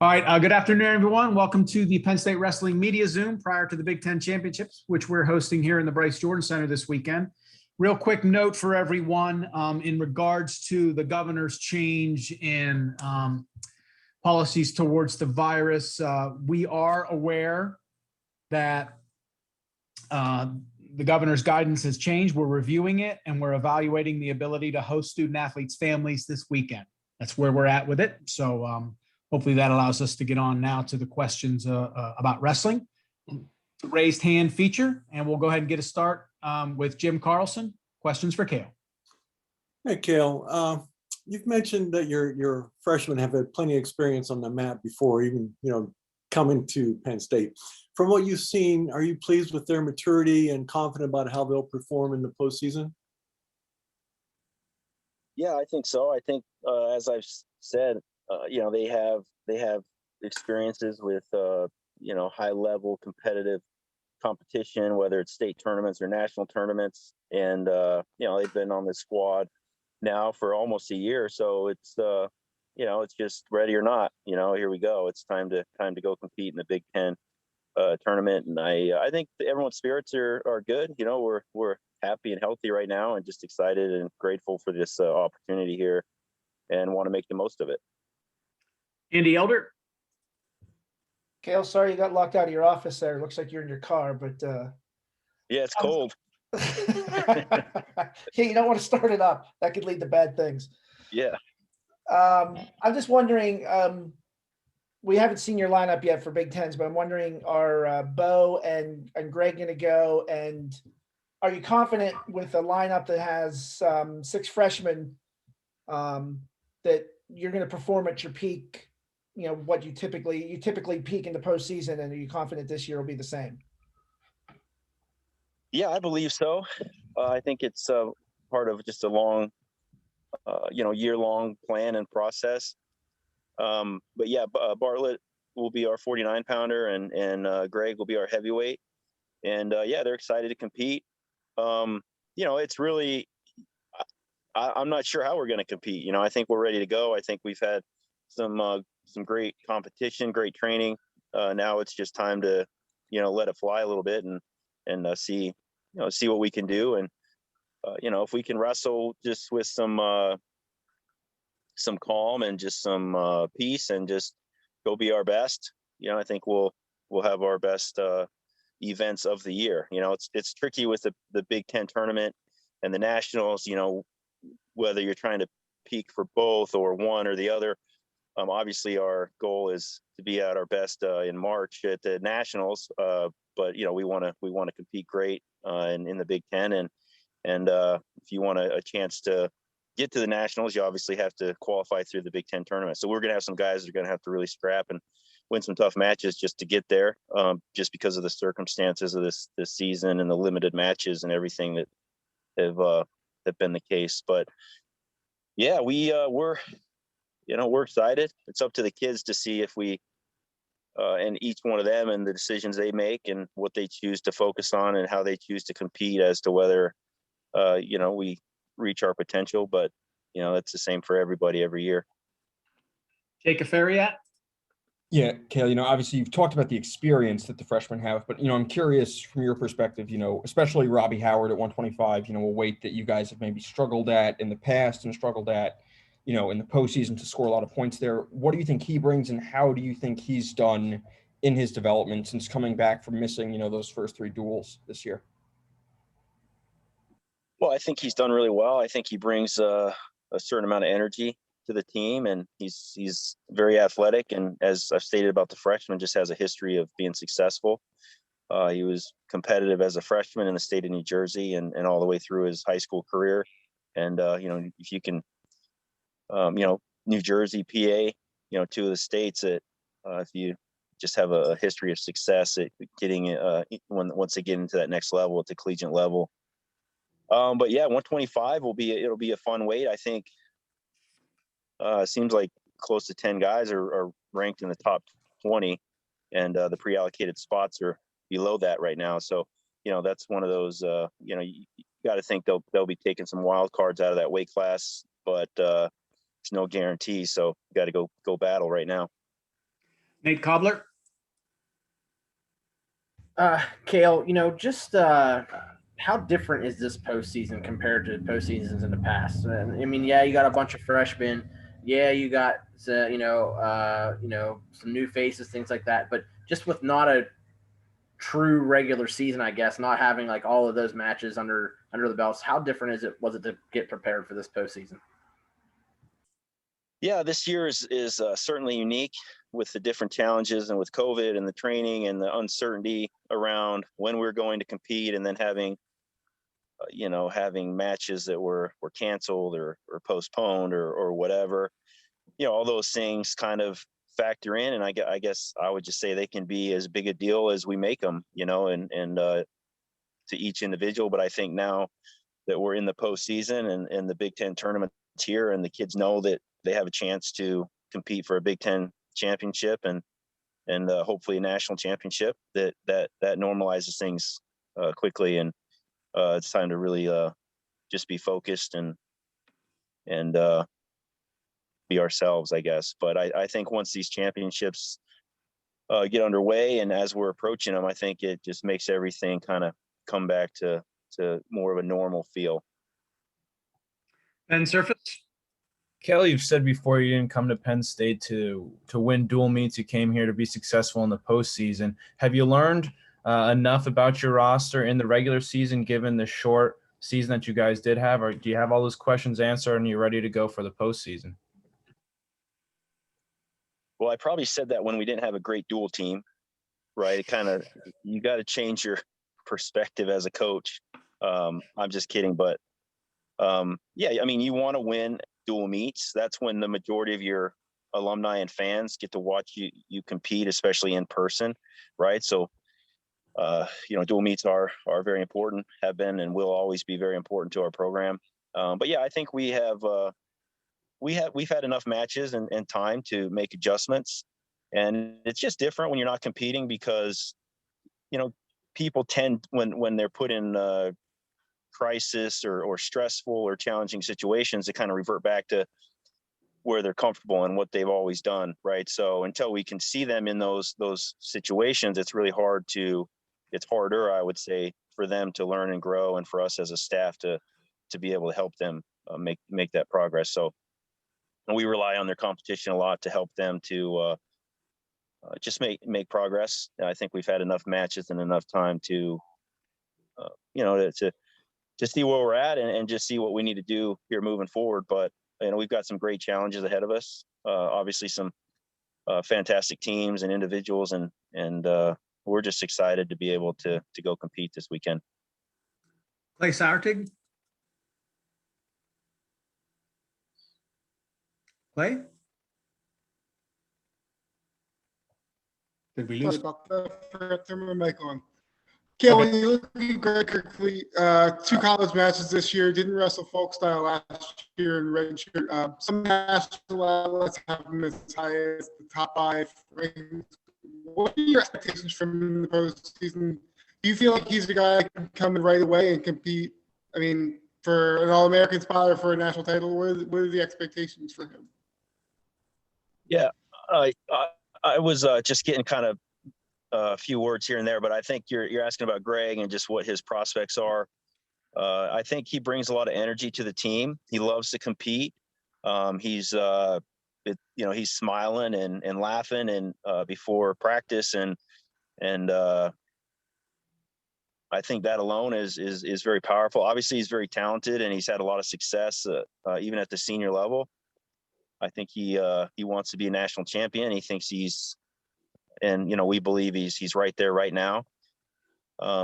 All right. Good afternoon, everyone. Welcome to the Penn State Wrestling Media Zoom prior to the Big Ten Championships, which we're hosting here in the Bryce Jordan Center this weekend. Real quick note for everyone in regards to the governor's change in policies towards the virus. We are aware that the governor's guidance has changed. We're reviewing it and we're evaluating the ability to host student athletes' families this weekend. That's where we're at with it. So hopefully that allows us to get on now to the questions about wrestling. The raised hand feature, and we'll go ahead and get a start with Jim Carlson. Questions for Cael. Hey, Cael. You've mentioned that your freshmen have had plenty of experience on the mat before, even coming to Penn State. From what you've seen, are you pleased with their maturity and confident about how they'll perform in the postseason? Yeah, I think so. I think, as I've said, they have experiences with high level competitive competition, whether it's state tournaments or national tournaments, and they've been on the squad now for almost a year. So it's it's just ready or not. Here we go. It's time to go compete in the Big Ten tournament, and I think everyone's spirits are good. We're happy and healthy right now, and just excited and grateful for this opportunity here, and want to make the most of it. Andy Elder. Cael, sorry you got locked out of your office there. Looks like you're in your car, but yeah, it's cold. Yeah, you don't want to start it up. That could lead to bad things. Yeah. I'm just wondering, we haven't seen your lineup yet for Big Tens, but I'm wondering, are Bo and Greg going to go? And are you confident with a lineup that has 6 freshmen that you're going to perform at your peak? What you typically peak in the postseason, and are you confident this year will be the same? Yeah, I believe so. I think it's part of just a long, year-long plan and process. But yeah, Bartlett will be our 49-pounder, and Greg will be our heavyweight. And they're excited to compete. It's really, I'm not sure how we're going to compete. I think we're ready to go. I think we've had some great competition, great training. Now it's just time to, let it fly a little bit and see what we can do. And, if we can wrestle just with some calm and just some peace and just go be our best, I think we'll have our best events of the year. It's tricky with the Big Ten tournament and the nationals, whether you're trying to peak for both or one or the other. Obviously, our goal is to be at our best in March at the nationals, but we want to compete great in the Big Ten, and if you want a chance to get to the nationals, you obviously have to qualify through the Big Ten tournament. So we're going to have some guys that are going to have to really scrap and win some tough matches just to get there, just because of the circumstances of this season and the limited matches and everything that have been the case. But yeah, we're excited. It's up to the kids to see if we, and each one of them and the decisions they make and what they choose to focus on and how they choose to compete as to whether, we reach our potential. But, that's the same for everybody every year. Jacob Ferriat. Yeah, Cael, obviously you've talked about the experience that the freshmen have, but, I'm curious from your perspective, especially Robbie Howard at 125, a weight that you guys have maybe struggled at in the past and struggled at, in the postseason to score a lot of points there. What do you think he brings, and how do you think he's done in his development since coming back from missing, those first 3 duels this year? Well, I think he's done really well. I think he brings a certain amount of energy to the team, and he's very athletic. And as I've stated about the freshman, just has a history of being successful. He was competitive as a freshman in the state of New Jersey and all the way through his high school career. And, if you can, New Jersey, PA, 2 of the states that if you just have a history of success at getting once they get into that next level at the collegiate level. But yeah, 125 it'll be a fun weight. I think it seems like close to 10 guys are ranked in the top 20, and the pre-allocated spots are below that right now. So, that's one of those, you got to think they'll be taking some wild cards out of that weight class, but there's no guarantee. So you got to go battle right now. Nate Cobbler. Cael, just how different is this postseason compared to postseasons in the past? I mean, yeah, you got a bunch of freshmen. Yeah, you got some new faces, things like that. But just with not a true regular season, I guess, not having like all of those matches under the belts, how different was it to get prepared for this postseason? Yeah, this year is certainly unique with the different challenges and with COVID and the training and the uncertainty around when we're going to compete, and then having matches that were canceled or postponed or whatever. All those things kind of factor in, and I guess I would just say they can be as big a deal as we make them, and to each individual. But I think now that we're in the postseason and the Big Ten tournament's here, and the kids know that they have a chance to compete for a Big Ten championship and hopefully a national championship, that normalizes things quickly, and it's time to really just be focused and be ourselves, I guess. But I think once these championships get underway, and as we're approaching them, I think it just makes everything kind of come back to more of a normal feel. Ben Surface. Cael, you've said before you didn't come to Penn State to win dual meets. You came here to be successful in the postseason. Have you learned enough about your roster in the regular season, given the short season that you guys did have, or do you have all those questions answered and you're ready to go for the postseason? Well, I probably said that when we didn't have a great dual team, right? It kind of, you got to change your perspective as a coach. I'm just kidding, but yeah, I mean, you want to win dual meets. That's when the majority of your alumni and fans get to watch you compete, especially in person, right? So, dual meets are very important, have been, and will always be very important to our program. But yeah, I think we've had enough matches and time to make adjustments, and it's just different when you're not competing, because people tend, when they're put in crisis or stressful or challenging situations, to kind of revert back to where they're comfortable and what they've always done, right? So until we can see them in those situations, it's really harder, I would say, for them to learn and grow, and for us as a staff to be able to help them make that progress. So, and we rely on their competition a lot to help them to just make progress. And I think we've had enough matches and enough time to see where we're at, and just see what we need to do here moving forward. But we've got some great challenges ahead of us. Obviously, some fantastic teams and individuals, and we're just excited to be able to go compete this weekend. Clay Sourtig. Clay? Did we lose? About that. Forgot to turn my mic on. Cael, when you look at Greg Kirkley, 2 college matches this year, didn't wrestle folk style last year in red shirt. Some national outlets have him as high as the top 5 rankings. What are your expectations from him in the postseason? Do you feel like he's the guy that can come in right away and compete? I mean, for an All-American spot or for a national title, what are the expectations for him? Yeah, I was just getting kind of a few words here and there, but I think you're asking about Greg and just what his prospects are. I think he brings a lot of energy to the team. He loves to compete. He's smiling and laughing and before practice, and I think that alone is very powerful. Obviously, he's very talented, and he's had a lot of success even at the senior level. I think he wants to be a national champion. He thinks we believe he's right there right now.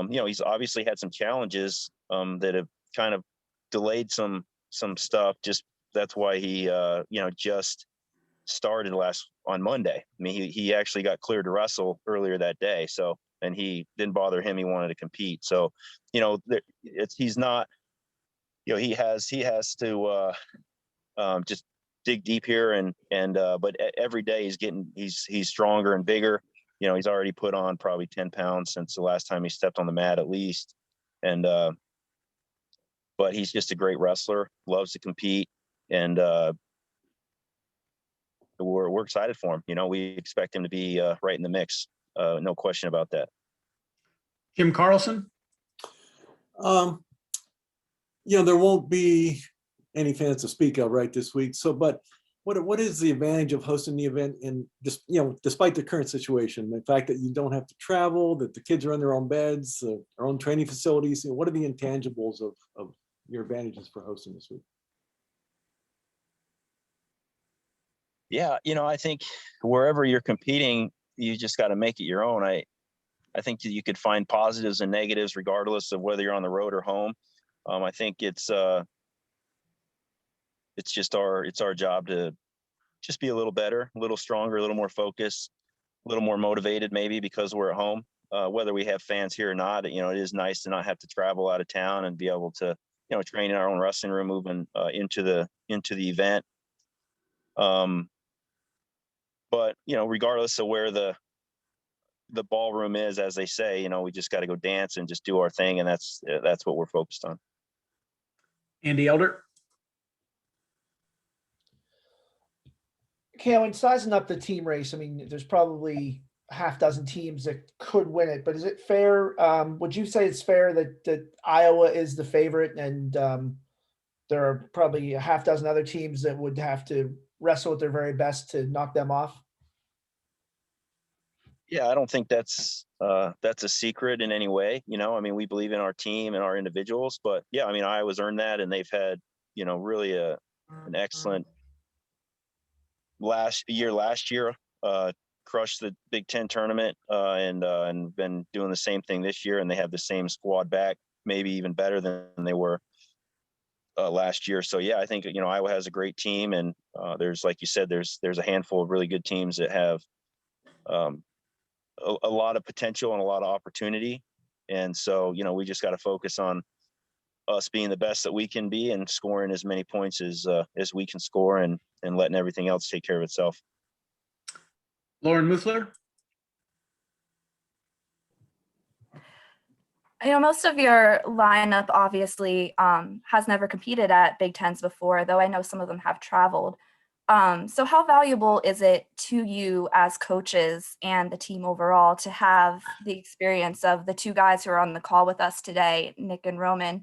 He's obviously had some challenges that have kind of delayed some stuff. Just that's why he just started on Monday. I mean, he actually got cleared to wrestle earlier that day. So, and he didn't bother him. He wanted to compete. So, he's not. He has to just dig deep here, but every day he's stronger and bigger. He's already put on probably 10 pounds since the last time he stepped on the mat, at least. And but he's just a great wrestler, loves to compete, and we're excited for him. We expect him to be right in the mix. No question about that. Jim Carlson. There won't be any fans to speak of right this week. So, but what is the advantage of hosting the event in just, despite the current situation, the fact that you don't have to travel, that the kids are in their own beds, their own training facilities? What are the intangibles of your advantages for hosting this week? Yeah, I think wherever you're competing, you just got to make it your own. I think that you could find positives and negatives regardless of whether you're on the road or home. I think it's our job to just be a little better, a little stronger, a little more focused, a little more motivated, maybe because we're at home. Whether we have fans here or not, it is nice to not have to travel out of town and be able to, train in our own wrestling room, moving into the event. But regardless of where the ballroom is, as they say, we just got to go dance and just do our thing, and that's what we're focused on. Andy Elder. Cael, in sizing up the team race, I mean, there's probably a half dozen teams that could win it, but is it fair? Would you say it's fair that Iowa is the favorite, and there are probably a half dozen other teams that would have to wrestle at their very best to knock them off? Yeah, I don't think that's a secret in any way. We believe in our team and our individuals, but yeah, Iowa's earned that, and they've had, really an excellent last year, crushed the Big Ten tournament, and been doing the same thing this year, and they have the same squad back, maybe even better than they were last year. So yeah, I think, Iowa has a great team, and there's, like you said, there's a handful of really good teams that have a lot of potential and a lot of opportunity. And so, we just got to focus on us being the best that we can be and scoring as many points as we can score, and letting everything else take care of itself. Lauren Muthler. Most of your lineup obviously has never competed at Big Tens before, though I know some of them have traveled. So how valuable is it to you as coaches and the team overall to have the experience of the two guys who are on the call with us today, Nick and Roman,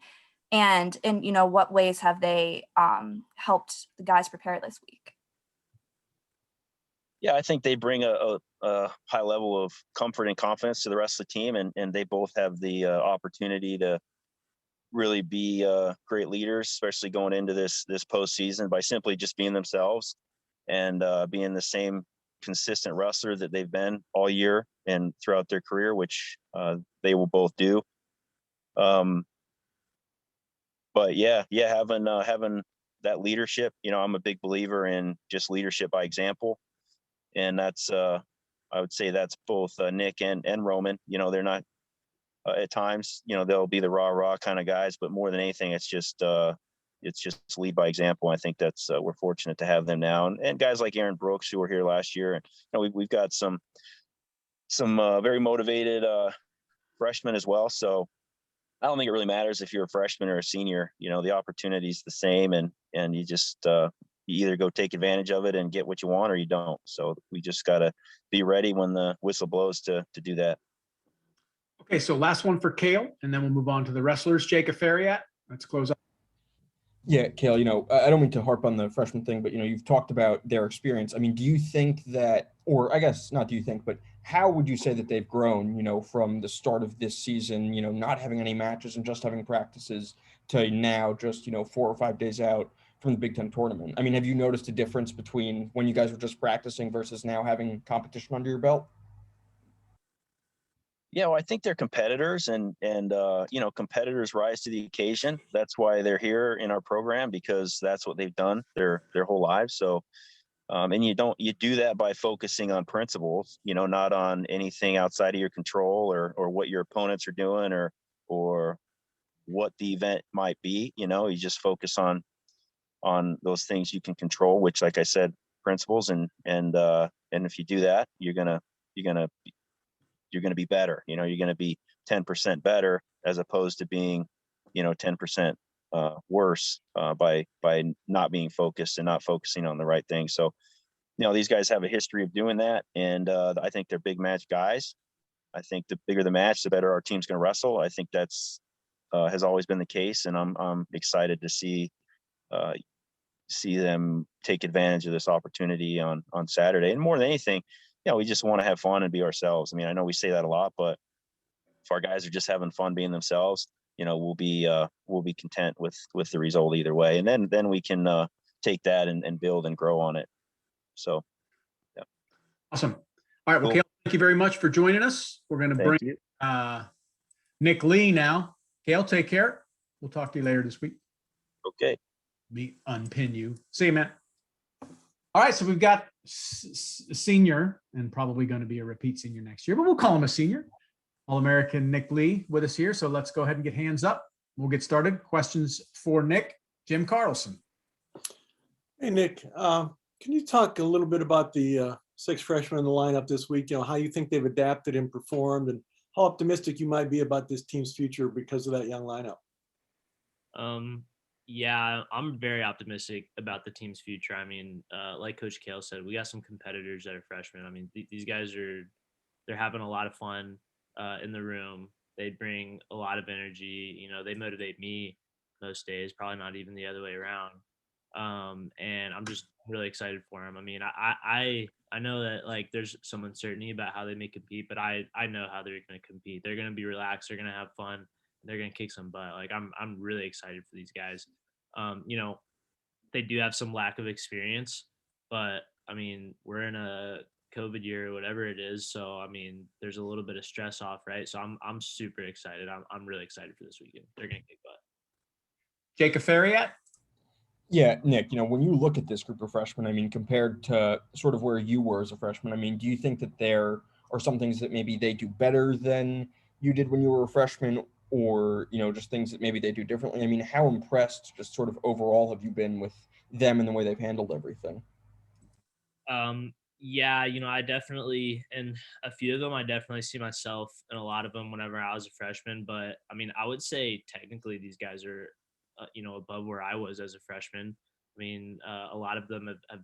and in what ways have they helped the guys prepare this week? Yeah, I think they bring a high level of comfort and confidence to the rest of the team, and they both have the opportunity to really be great leaders, especially going into this postseason, by simply just being themselves and being the same consistent wrestler that they've been all year and throughout their career, which they will both do. But yeah, having that leadership, I'm a big believer in just leadership by example, and that's I would say that's both Nick and Roman. They're not. At times, they'll be the rah kind of guys, but more than anything, it's just lead by example. I think that's we're fortunate to have them now, and guys like Aaron Brooks, who were here last year, and we've got some very motivated freshmen as well. So I don't think it really matters if you're a freshman or a senior. The opportunity's the same, and you just you either go take advantage of it and get what you want, or you don't. So we just got to be ready when the whistle blows to do that. Okay, so last one for Cael, and then we'll move on to the wrestlers. Jacob Fariat, let's close up. Yeah, Cael, I don't mean to harp on the freshman thing, but, you've talked about their experience. Do you think that, or I guess not do you think, but how would you say that they've grown, from the start of this season, not having any matches and just having practices, to now just, 4 or 5 days out from the Big Ten tournament? Have you noticed a difference between when you guys were just practicing versus now having competition under your belt? Yeah, well, I think they're competitors, and competitors rise to the occasion. That's why they're here in our program, because that's what they've done their whole lives. So, and you do that by focusing on principles, not on anything outside of your control, or what your opponents are doing, or what the event might be. You just focus on those things you can control, which, like I said, principles, and if you do that, you're gonna be better. You're going to be 10% better, as opposed to being, 10% worse by not being focused and not focusing on the right thing. So, these guys have a history of doing that, and I think they're big match guys. I think the bigger the match, the better our team's going to wrestle. I think that's has always been the case, and I'm excited to see them take advantage of this opportunity on Saturday. And more than anything, we just want to have fun and be ourselves. I mean, I know we say that a lot, but if our guys are just having fun being themselves, we'll be content with the result either way. And then we can take that and build and grow on it. So, yeah. Awesome. All right. Well, Cool. Cael, thank you very much for joining us. We're going to Thank bring you. Nick Lee now. Cael, take care. We'll talk to you later this week. Okay. Me unpin you. See you, man. All right. So we've got a senior and probably going to be a repeat senior next year, but we'll call him a senior. All-American Nick Lee with us here. So let's go ahead and get hands up. We'll get started. Questions for Nick. Jim Carlson. Hey, Nick, can you talk a little bit about the 6 freshmen in the lineup this week? How you think they've adapted and performed, and how optimistic you might be about this team's future because of that young lineup? Yeah, I'm very optimistic about the team's future. I mean, like Coach Cael said, we got some competitors that are freshmen. I mean, these guys they're having a lot of fun in the room. They bring a lot of energy. They motivate me most days, probably not even the other way around. And I'm just really excited for them. I mean, I know that there's some uncertainty about how they may compete, but I know how they're going to compete. They're going to be relaxed. They're going to have fun. They're going to kick some butt. I'm really excited for these guys. They do have some lack of experience, but I mean, we're in a COVID year or whatever it is. So, I mean, there's a little bit of stress off, right? So I'm super excited. I'm really excited for this weekend. They're going to kick butt. Jacob Ferriat. Yeah, Nick, when you look at this group of freshmen, I mean, compared to sort of where you were as a freshman, I mean, do you think that there are some things that maybe they do better than you did when you were a freshman, or, just things that maybe they do differently? I mean, how impressed just sort of overall have you been with them and the way they've handled everything? Yeah, I definitely, and a few of them, I definitely see myself in a lot of them whenever I was a freshman. But I mean, I would say technically these guys are, above where I was as a freshman. I mean, a lot of them have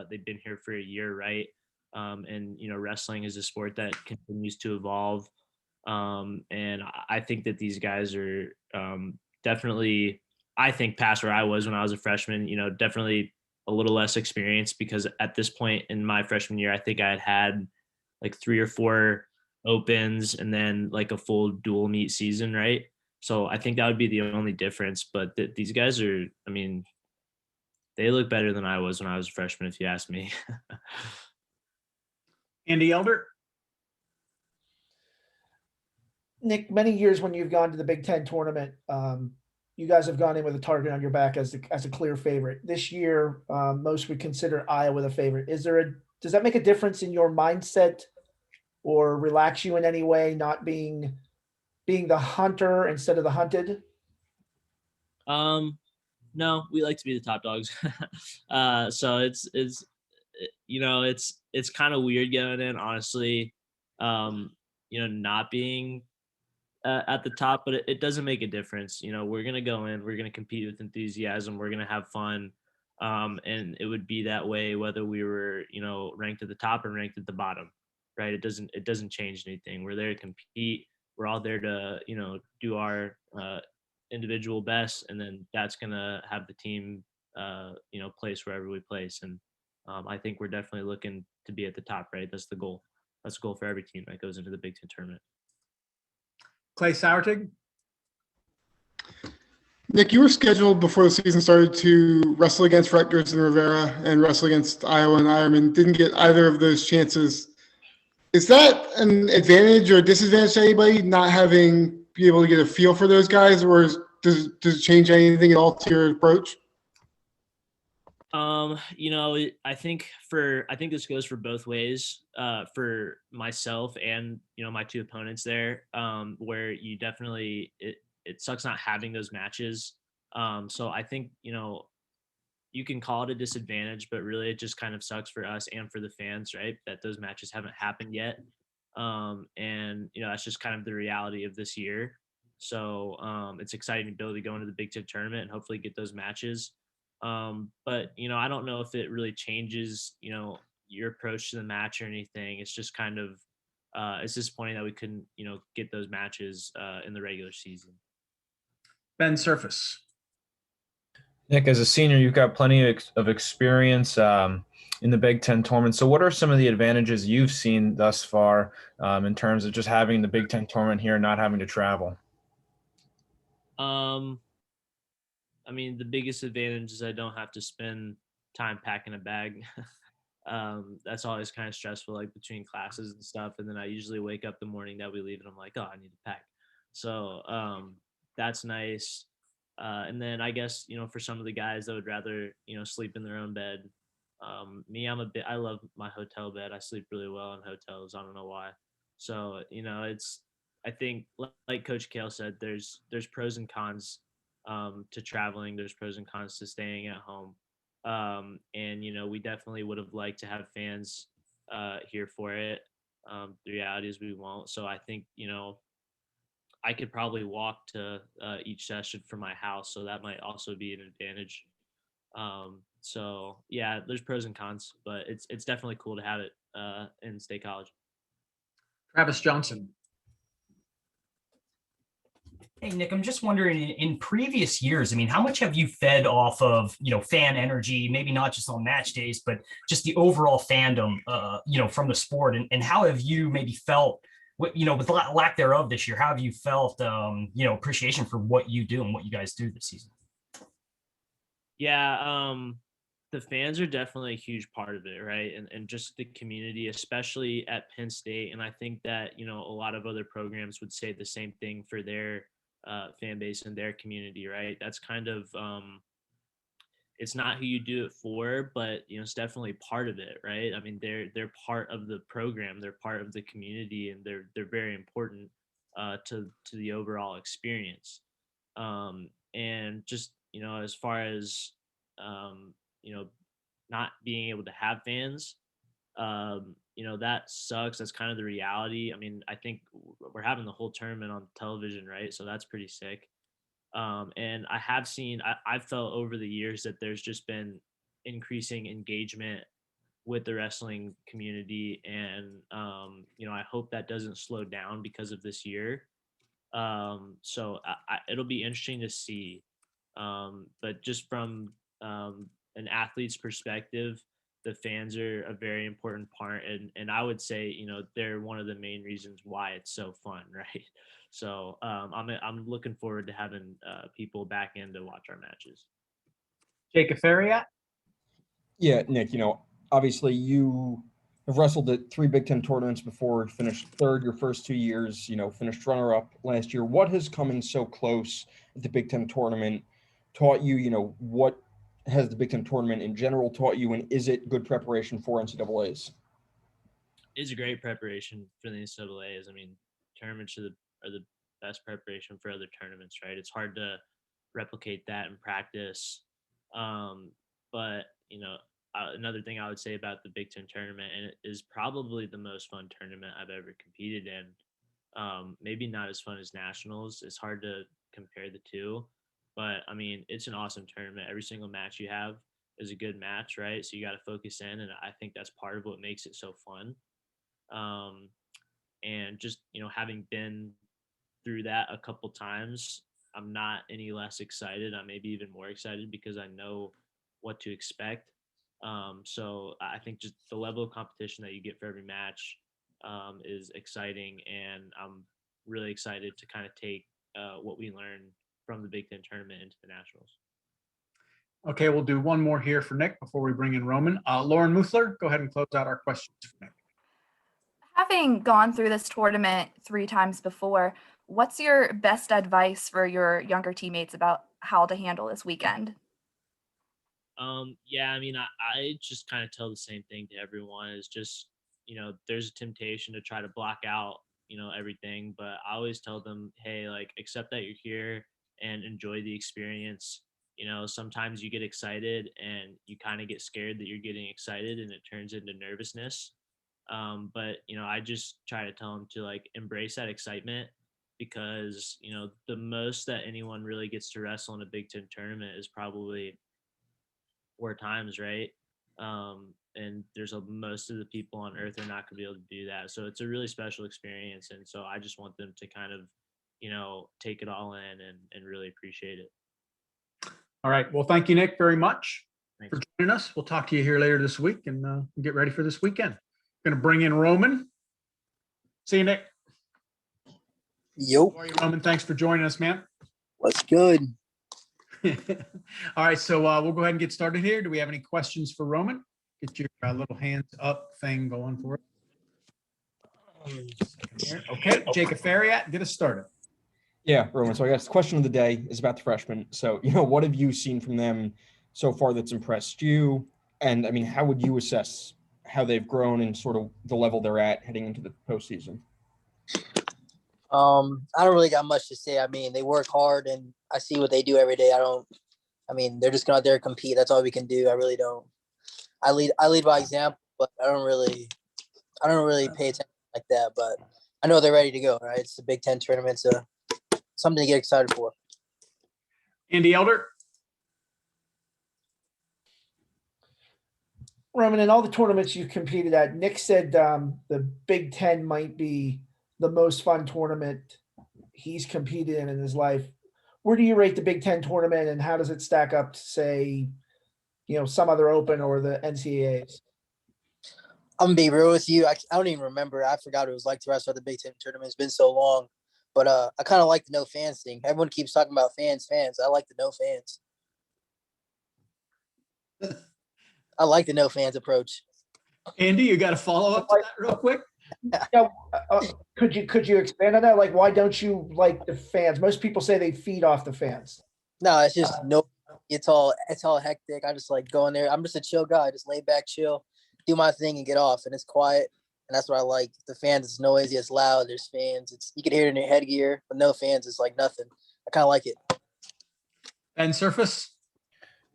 they've been here for a year, right? And wrestling is a sport that continues to evolve. And I think that these guys are definitely, I think, past where I was when I was a freshman. Definitely a little less experience, because at this point in my freshman year, I think I had 3 or 4 opens and then a full dual meet season, right? So I think that would be the only difference. But these guys are, I mean, they look better than I was when I was a freshman, if you ask me. Andy Elder. Nick, many years when you've gone to the Big Ten tournament, you guys have gone in with a target on your back as a clear favorite. This year, most would consider Iowa the favorite. Does that make a difference in your mindset or relax you in any way, not being the hunter instead of the hunted? No, we like to be the top dogs. So it's kind of weird going in, honestly. Not being at the top, but it doesn't make a difference. We're going to go in, we're going to compete with enthusiasm, we're going to have fun. And it would be that way whether we were, ranked at the top or ranked at the bottom, right? It doesn't change anything. We're there to compete. We're all there to, do our individual best, and then that's going to have the team, place wherever we place. And I think we're definitely looking to be at the top, right? That's the goal. That's the goal for every team that goes into the Big Ten tournament. Clay Sauertig. Nick, you were scheduled before the season started to wrestle against Rutgers and Rivera and wrestle against Iowa and Ironman. Didn't get either of those chances. Is that an advantage or disadvantage to anybody not be able to get a feel for those guys, or does it change anything at all to your approach? I think this goes for both ways, for myself and, my 2 opponents there, where you definitely, it sucks not having those matches. So I think, you can call it a disadvantage, but really it just kind of sucks for us and for the fans, right? That those matches haven't happened yet. And, that's just kind of the reality of this year. So it's exciting to be able to go into the Big Ten tournament and hopefully get those matches. But, I don't know if it really changes, your approach to the match or anything. It's just kind of it's disappointing that we couldn't, get those matches in the regular season. Ben Surface. Nick, as a senior, you've got plenty of experience in the Big Ten tournament. So what are some of the advantages you've seen thus far in terms of just having the Big Ten tournament here and not having to travel? I mean, the biggest advantage is I don't have to spend time packing a bag. That's always kind of stressful, like between classes and stuff. And then I usually wake up the morning that we leave and I'm like, oh, I need to pack. So that's nice. And then I guess, for some of the guys that would rather, sleep in their own bed. Me, I love my hotel bed. I sleep really well in hotels. I don't know why. So, I think like Coach Cael said, there's pros and cons to traveling. There's pros and cons to staying at home. And we definitely would have liked to have fans here for it. The reality is we won't. So I think, I could probably walk to each session from my house. So that might also be an advantage. So yeah, there's pros and cons, but it's definitely cool to have it in State College. Travis Johnson. Hey, Nick, I'm just wondering in previous years, I mean, how much have you fed off of, fan energy, maybe not just on match days, but just the overall fandom, from the sport, and how have you maybe felt, with lack thereof this year, how have you felt, appreciation for what you do and what you guys do this season? Yeah, the fans are definitely a huge part of it, right? And just the community, especially at Penn State. And I think that, a lot of other programs would say the same thing for their fan base and their community, right? That's kind of, it's not who you do it for, but, it's definitely part of it, right? I mean, they're part of the program, they're part of the community, and they're very important to the overall experience. And just, as far as, not being able to have fans, that sucks. That's kind of the reality. I mean, I think we're having the whole tournament on television, right? So that's pretty sick. And I've felt over the years that there's just been increasing engagement with the wrestling community. And, I hope that doesn't slow down because of this year. So it'll be interesting to see. But just from an athlete's perspective, the fans are a very important part, and I would say they're one of the main reasons why it's so fun, right? So I'm looking forward to having people back in to watch our matches. Jacob Fariat. Yeah, Nick, obviously you have wrestled at 3 Big Ten tournaments before, finished third your first 2 years, finished runner-up last year. What has coming so close at the Big Ten tournament taught you, what has the Big Ten tournament in general taught you, and is it good preparation for NCAAs? It's a great preparation for the NCAAs. I mean, tournaments are the best preparation for other tournaments, right? It's hard to replicate that in practice. But, another thing I would say about the Big Ten tournament, and it is probably the most fun tournament I've ever competed in. Maybe not as fun as nationals. It's hard to compare the two, but I mean, it's an awesome tournament. Every single match you have is a good match, right? So you got to focus in, and I think that's part of what makes it so fun. And just, having been through that a couple times, I'm not any less excited. I'm maybe even more excited because I know what to expect. So I think just the level of competition that you get for every match is exciting, and I'm really excited to kind of take what we learn from the Big Ten tournament into the nationals. Okay, we'll do one more here for Nick before we bring in Roman. Lauren Muthler, go ahead and close out our questions for Nick. Having gone through this tournament 3 times before, what's your best advice for your younger teammates about how to handle this weekend? Yeah, I mean, I just kind of tell the same thing to everyone is just, there's a temptation to try to block out, everything, but I always tell them, hey, like, accept that you're here and enjoy the experience. Sometimes you get excited and you kind of get scared that you're getting excited and it turns into nervousness. But, I just try to tell them to like embrace that excitement because, the most that anyone really gets to wrestle in a Big Ten tournament is probably 4 times, right? And there's most of the people on earth are not going to be able to do that. So it's a really special experience. And so I just want them to kind of, take it all in and really appreciate it. All right. Well, thank you, Nick, very much Thanks. for joining us. We'll talk to you here later this week and get ready for this weekend. Going to bring in Roman. See you, Nick. Yo, How are you, Roman? Thanks for joining us, man. what's good? All right. So we'll go ahead and get started here. Do we have any questions for Roman? Get your little hands up thing going for it. Okay. Jacob Fariat, get us started. Yeah, Roman. So I guess the question of the day is about the freshmen. So, what have you seen from them so far that's impressed you? And I mean, how would you assess how they've grown and sort of the level they're at heading into the postseason? I don't really got much to say. I mean, they work hard and I see what they do every day. They're just going out there and compete. That's all we can do. I really don't. I lead by example, but I don't really pay attention like that. But I know they're ready to go, right? It's the Big Ten tournament, so something to get excited for. Andy Elder. Roman, in all the tournaments you've competed at, Nick said the Big Ten might be the most fun tournament he's competed in his life. Where do you rate the Big Ten tournament, and how does it stack up to, say, some other Open or the NCAAs? I'm gonna be real with you. I don't even remember. I forgot what it was like to wrestle at the Big Ten tournament. It's been so long. But I kind of like the no fans thing. Everyone keeps talking about fans. I like the no fans. I like the no fans approach. Andy, you got to follow up to that real quick? Could you expand on that? Like, why don't you like the fans? Most people say they feed off the fans. No, it's just it's all hectic. I just like going there. I'm just a chill guy. Just lay back, chill, do my thing and get off. And it's quiet. And that's what I like. The fans, it's noisy, it's loud, there's fans. You can hear it in your headgear. But no fans, it's like nothing. I kind of like it. And Surface?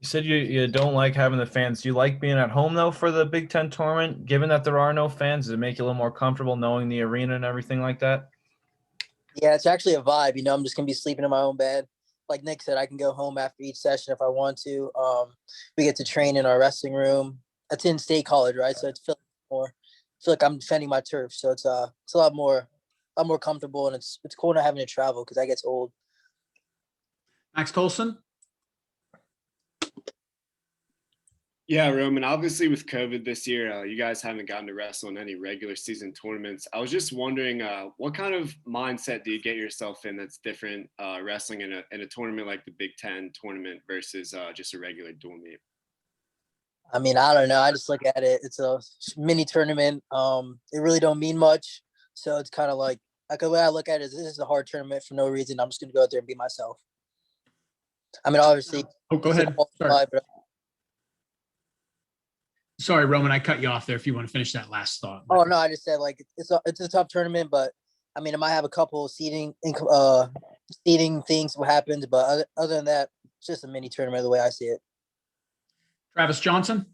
You said you don't like having the fans. Do you like being at home, though, for the Big Ten tournament? Given that there are no fans, does it make you a little more comfortable knowing the arena and everything like that? Yeah, it's actually a vibe. I'm just going to be sleeping in my own bed. Like Nick said, I can go home after each session if I want to. We get to train in our wrestling room. It's in State College, right? So it's feel like I'm defending my turf. So it's a lot more comfortable, and it's cool not having to travel because that gets old. Max Tolson? Yeah, Roman, obviously with COVID this year, you guys haven't gotten to wrestle in any regular season tournaments. I was just wondering, what kind of mindset do you get yourself in that's different wrestling in a tournament like the Big Ten tournament versus just a regular dual meet? I mean, I don't know. I just look at it. It's a mini tournament. It really don't mean much. So it's kind of like the way I look at it is this is a hard tournament for no reason. I'm just going to go out there and be myself. I mean, obviously. Oh, go ahead. Sorry, Roman, I cut you off there if you want to finish that last thought. Oh, no, I just said, like, it's a tough tournament, but, I mean, it might have a couple seating things what happens, but other than that, it's just a mini tournament the way I see it. Travis Johnson?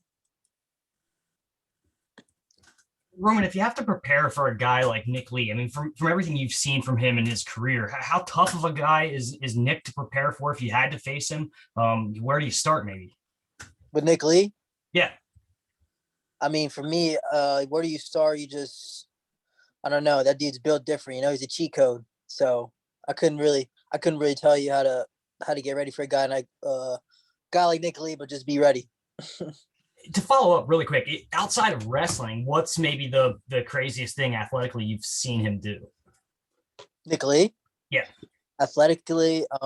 Roman, if you have to prepare for a guy like Nick Lee, I mean, from everything you've seen from him in his career, how tough of a guy is Nick to prepare for if you had to face him? Where do you start, maybe? With Nick Lee? Yeah. I mean, for me, where do you start? I don't know. That dude's built different. He's a cheat code. So I couldn't really tell you how to get ready for a guy like Nick Lee, but just be ready. To follow up really quick, outside of wrestling, what's maybe the craziest thing athletically you've seen him do? Nick Lee? Yeah. Athletically, I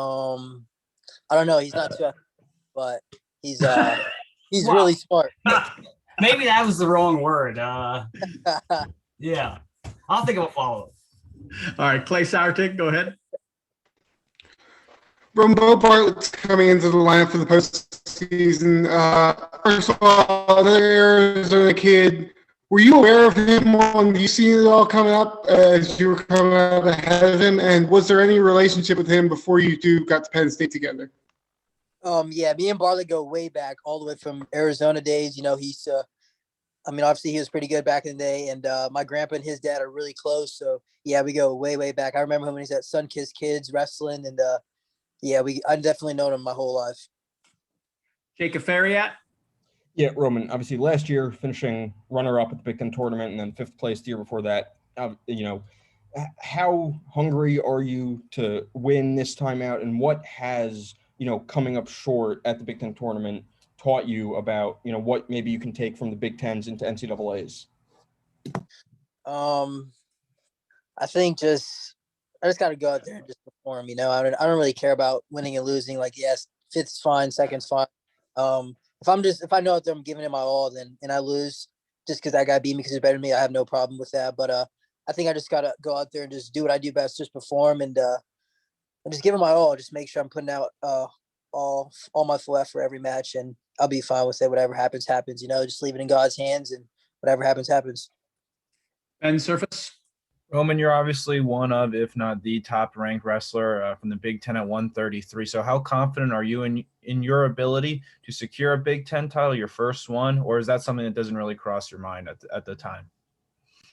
don't know. He's not too athletic, but he's Wow. really smart. Maybe that was the wrong word. Yeah. I'll think of a follow-up. All right, Clay Sourtig, go ahead. Bo Bartlett's coming into the lineup for the postseason. First of all, another Arizona kid. Were you aware of him when you seen it all coming up as you were coming up ahead of him? And was there any relationship with him before you two got to Penn State together? Yeah, me and Bartlett go way back, all the way from Arizona days. He's obviously he was pretty good back in the day, and my grandpa and his dad are really close. So yeah, we go way, way back. I remember him when he's at Sunkist Kids wrestling, and I definitely known him my whole life. Jacob Fariat? Yeah, Roman, obviously last year finishing runner-up at the Big Ten tournament and then 5th place the year before that. How hungry are you to win this time out, and what has, coming up short at the Big Ten tournament taught you about, what maybe you can take from the Big Tens into NCAAs? I think I just got to go out there and just perform. I don't really care about winning and losing. Like, yes, 5th's fine, 2nd's fine. If I know that I'm giving it my all, and I lose just because that guy beat me because he's better than me, I have no problem with that. But I think I just gotta go out there and just do what I do best, just perform and just give it my all. Just make sure I'm putting out all my full effort every match, and I'll be fine with it. Whatever happens, happens. Just leave it in God's hands, and whatever happens, happens. Ben Surface. Roman, you're obviously one of, if not the top-ranked wrestler from the Big Ten at 133. So how confident are you in your ability to secure a Big Ten title, your first one, or is that something that doesn't really cross your mind at the time?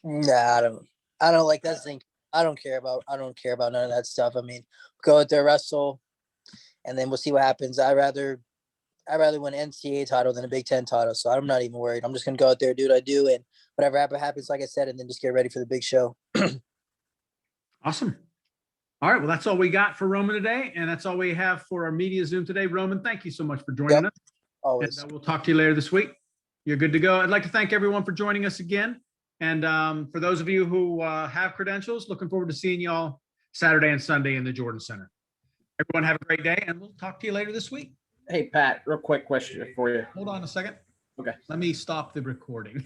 Nah, I don't like that thing. I don't care about none of that stuff. I mean, go out there, wrestle, and then we'll see what happens. I'd rather win an NCAA title than a Big Ten title, so I'm not even worried. I'm just gonna go out there, do what I do, and whatever happens, like I said, and then just get ready for the big show. Awesome. All right, well, that's all we got for Roman today, and that's all we have for our media Zoom today. Roman, thank you so much for joining us. Always. And we'll talk to you later this week. You're good to go. I'd like to thank everyone for joining us again. And for those of you who have credentials, looking forward to seeing you all Saturday and Sunday in the Jordan Center. Everyone have a great day, and we'll talk to you later this week. Hey, Pat, real quick question for you. Hold on a second. Okay. Let me stop the recording.